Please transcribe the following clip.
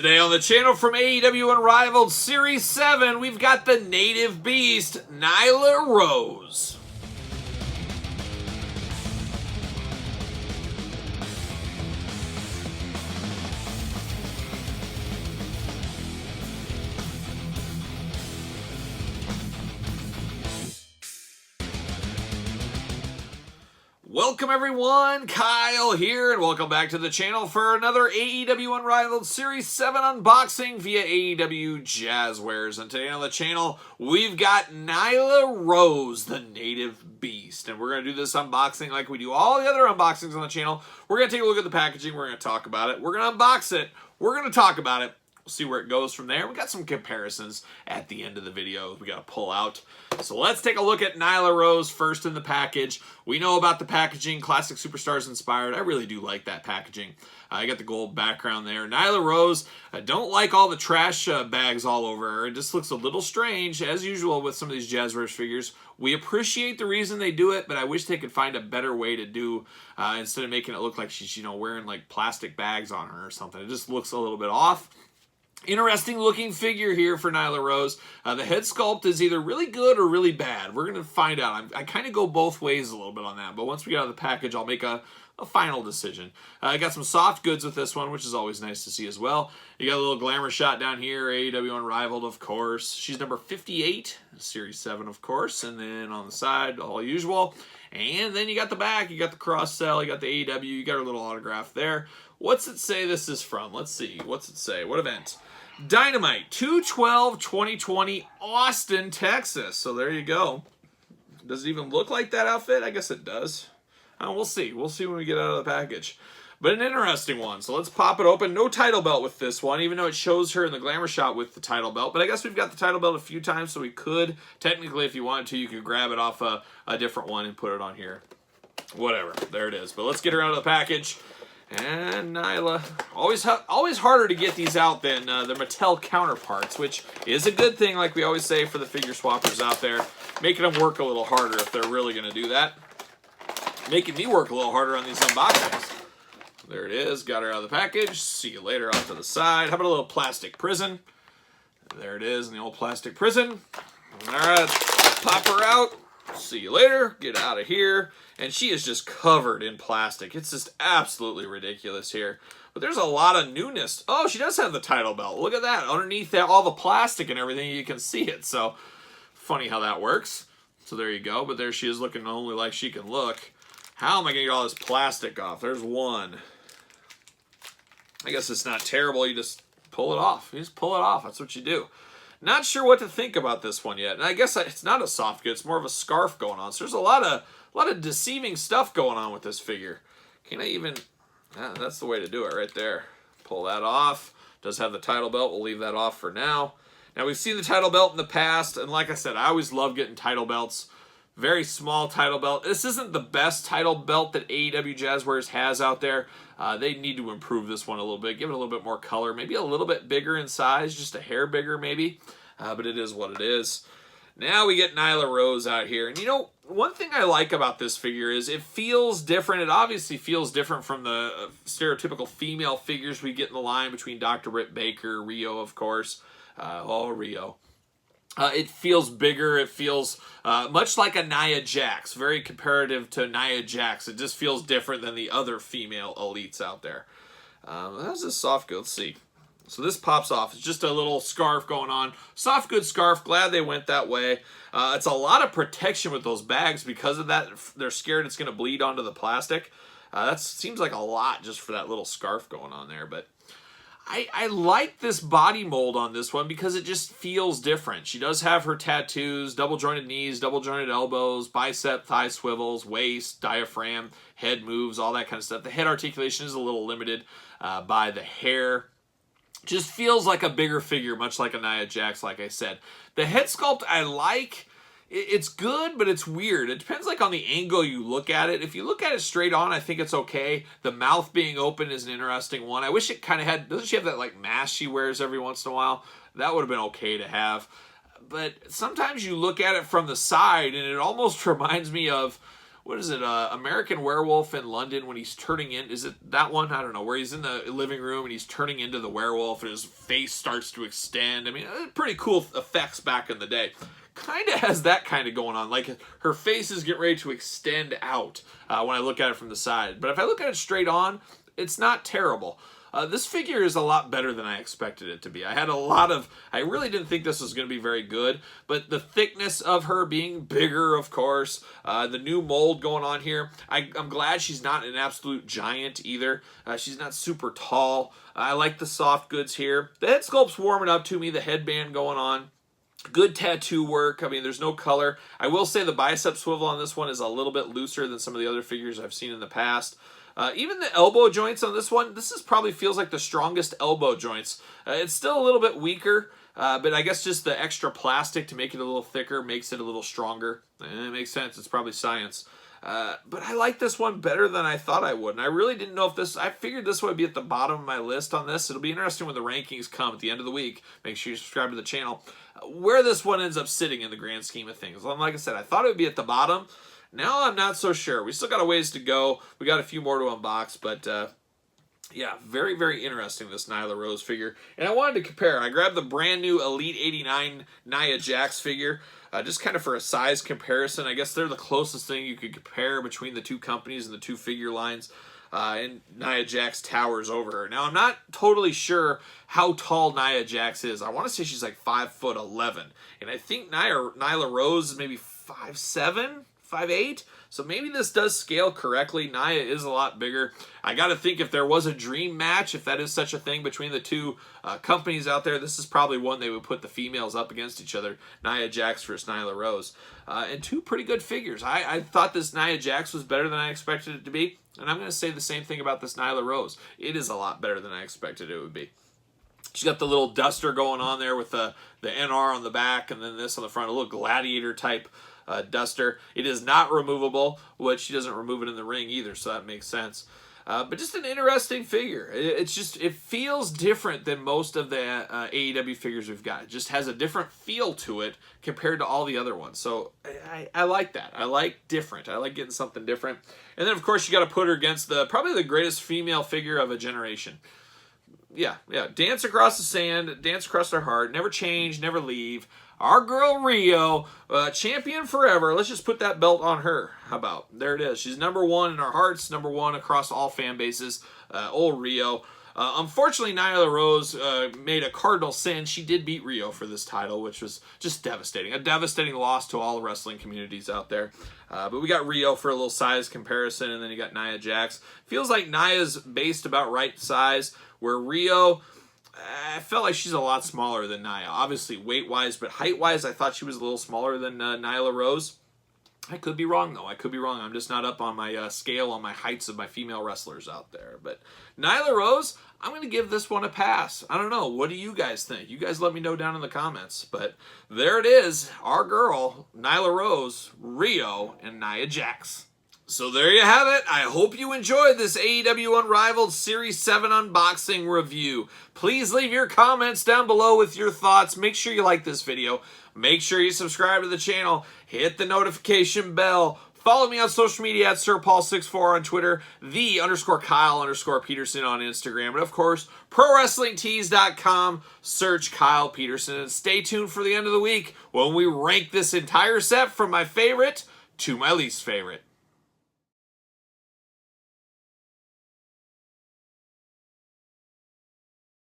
Today on the channel from AEW Unrivaled Series 7, we've got the native beast, Nyla Rose. Welcome everyone, Kyle here, and welcome back to the channel for another AEW Unrivaled Series 7 unboxing via AEW Jazzwares. And today on the channel, we've got Nyla Rose, the native beast. And we're going to do this unboxing like we do all the other unboxings on the channel. We're going to take a look at the packaging, we're going to talk about it, we're going to unbox it, we're going to talk about it. We'll see where it goes from there. We got some comparisons at the end of the video we got to pull out. So let's take a look at Nyla Rose first in the package. We know about the packaging, Classic Superstars inspired. I really do like that packaging. I got the gold background there. Nyla Rose, I don't like all the trash bags all over her. It just looks a little strange, as usual with some of these Jazzwares figures. We appreciate the reason they do it, but I wish they could find a better way to do, instead of making it look like she's, wearing like plastic bags on her or something. It just looks a little bit off. Interesting looking figure here for Nyla Rose. The head sculpt is either really good or really bad. We're going to find out. I kind of go both ways a little bit on that, but once we get out of the package, I'll make a final decision. I got some soft goods with this one, which is always nice to see as well. You got a little glamour shot down here, AEW Unrivaled, of course. She's number 58, Series 7, of course, and then on the side, all usual. And then you got the back, you got the cross-sell, you got the AEW, you got her little autograph there. What's it say this is from? Let's see. What's it say? What event? Dynamite 2/12/2020, Austin, Texas. So there you go. Does it even look like that outfit? I guess it does. We'll see. We'll see when we get out of the package. But an interesting one. So let's pop it open. No title belt with this one, even though it shows her in the glamour shot with the title belt. But I guess we've got the title belt a few times, so we could, technically, if you wanted to, you could grab it off a different one and put it on here. Whatever. There it is. But let's get her out of the package. And Nyla, always harder to get these out than their Mattel counterparts, which is a good thing, like we always say for the figure swappers out there, making them work a little harder if they're really going to do that. Making me work a little harder on these unboxings. There it is, got her out of the package. See you later off to the side. How about a little plastic prison? There it is in the old plastic prison. All right, pop her out. See you later. Get out of here. And she is just covered in plastic. It's just absolutely ridiculous here. But there's a lot of newness. Oh, she does have the title belt. Look at that. Underneath that, all the plastic and everything, you can see it. So, funny how that works. So there you go. But there she is looking only like she can look. How am I going to get all this plastic off? There's one. I guess it's not terrible. You just pull it off. You just pull it off. That's what you do. Not sure what to think about this one yet. And I guess it's not a soft good. It's more of a scarf going on. So there's a lot of deceiving stuff going on with this figure. Can I even... that's the way to do it right there. Pull that off. Does have the title belt. We'll leave that off for now. Now, we've seen the title belt in the past. And like I said, I always love getting title belts. Very small title belt. This isn't the best title belt that AEW Jazzwares has out there. They need to improve this one a little bit. Give it a little bit more color. Maybe a little bit bigger in size. Just a hair bigger maybe. But it is what it is. Now we get Nyla Rose out here. And one thing I like about this figure is it feels different. It obviously feels different from the stereotypical female figures we get in the line between Dr. Britt Baker, Rio, of course. Rio. It feels bigger. It feels much like a Nia Jax. Very comparative to Nia Jax. It just feels different than the other female elites out there. How's this soft good? Let's see. So this pops off. It's just a little scarf going on. Soft good scarf. Glad they went that way. It's a lot of protection with those bags because of that. They're scared it's going to bleed onto the plastic. That seems like a lot just for that little scarf going on there. But I like this body mold on this one because it just feels different. She does have her tattoos, double jointed knees, double jointed elbows, bicep, thigh swivels, waist, diaphragm, head moves, all that kind of stuff. The head articulation is a little limited by the hair. Just feels like a bigger figure, much like a Nia Jax, like I said. The head sculpt I like. It's good, but it's weird. It depends on the angle you look at it. If you look at it straight on, I think it's okay. The mouth being open is an interesting one. I wish it kind of had... Doesn't she have that mask she wears every once in a while? That would have been okay to have. But sometimes you look at it from the side, and it almost reminds me of... what is it, American Werewolf in London when he's turning in, is it that one? I don't know, where he's in the living room and he's turning into the werewolf and his face starts to extend. I mean, pretty cool effects back in the day. Kind of has that kind of going on, like her face is getting ready to extend out when I look at it from the side. But if I look at it straight on, it's not terrible. This figure is a lot better than I expected it to be. I really didn't think this was going to be very good, but the thickness of her being bigger, of course, the new mold going on here. I'm glad she's not an absolute giant either. She's not super tall. I like the soft goods here. The head sculpt's warming up to me, the headband going on. Good tattoo work. I mean, there's no color. I will say the bicep swivel on this one is a little bit looser than some of the other figures I've seen in the past. Even the elbow joints on this one, probably feels like the strongest elbow joints. It's still a little bit weaker, but I guess just the extra plastic to make it a little thicker makes it a little stronger. It makes sense. It's probably science. But I like this one better than I thought I would. And I really didn't know if I figured this would be at the bottom of my list on this. It'll be interesting when the rankings come at the end of the week. Make sure you subscribe to the channel. Where this one ends up sitting in the grand scheme of things. Like I said, I thought it would be at the bottom. Now I'm not so sure. We still got a ways to go. We got a few more to unbox, but yeah, very, very interesting, this Nyla Rose figure. And I wanted to compare. I grabbed the brand new Elite 89 Nia Jax figure, just kind of for a size comparison. I guess they're the closest thing you could compare between the two companies and the two figure lines. And Nia Jax towers over her. Now, I'm not totally sure how tall Nia Jax is. I want to say she's like 5'11", and I think Nyla Rose is maybe 5'7", 5'8", so maybe this does scale correctly. Nia is a lot bigger. I got to think if there was a dream match, if that is such a thing between the two companies out there, this is probably one they would put the females up against each other. Nia Jax versus Nyla Rose. And two pretty good figures. I thought this Nia Jax was better than I expected it to be, and I'm going to say the same thing about this Nyla Rose. It is a lot better than I expected it would be. She's got the little duster going on there with the NR on the back and then this on the front, a little gladiator type duster. It is not removable, which she doesn't remove it in the ring either, so that makes sense. But just an interesting figure. It feels different than most of the AEW figures we've got. It just has a different feel to it compared to all the other ones. So I like that. I like different. I like getting something different. And then, of course, you got to put her against probably the greatest female figure of a generation. Yeah. Dance across the sand, dance across our heart, never change, never leave. Our girl Rio, champion forever. Let's just put that belt on her. How about? There it is. She's number one in our hearts, number one across all fan bases. Old Rio. Unfortunately, Nyla Rose made a cardinal sin. She did beat Rio for this title, which was just devastating. A devastating loss to all the wrestling communities out there. But we got Rio for a little size comparison, and then you got Nia Jax. Feels like Nia's based about right size, where Rio, I felt like she's a lot smaller than Nia. Obviously weight-wise, but height-wise, I thought she was a little smaller than Nyla Rose. I could be wrong, though. I could be wrong. I'm just not up on my scale on my heights of my female wrestlers out there. But Nyla Rose, I'm going to give this one a pass. I don't know. What do you guys think? You guys let me know down in the comments. But there it is. Our girl, Nyla Rose, Rio, and Nia Jax. So there you have it. I hope you enjoyed this AEW Unrivaled Series 7 unboxing review. Please leave your comments down below with your thoughts. Make sure you like this video. Make sure you subscribe to the channel. Hit the notification bell. Follow me on social media at SirPaul64 on Twitter, _Kyle_Peterson on Instagram, and of course, ProWrestlingTees.com. Search Kyle Peterson, and stay tuned for the end of the week when we rank this entire set from my favorite to my least favorite.